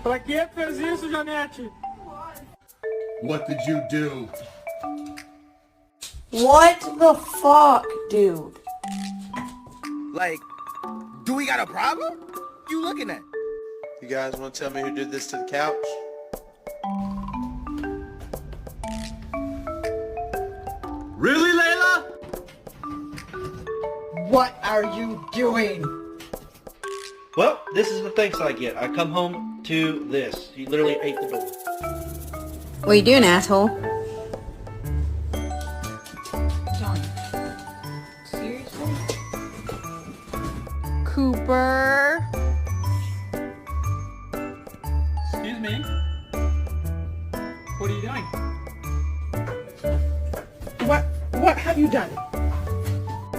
Pra que fez isso, Janete? What did you do? What the fuck, dude? Like, do we got a problem? You looking at? You guys want to tell me who did this to the couch? Really, Layla? What are you doing? Well, this is the thanks I get. I come home to this. He literally ate the door. What are you doing, asshole? John. Seriously? Cooper. Excuse me? What are you doing? What have you done?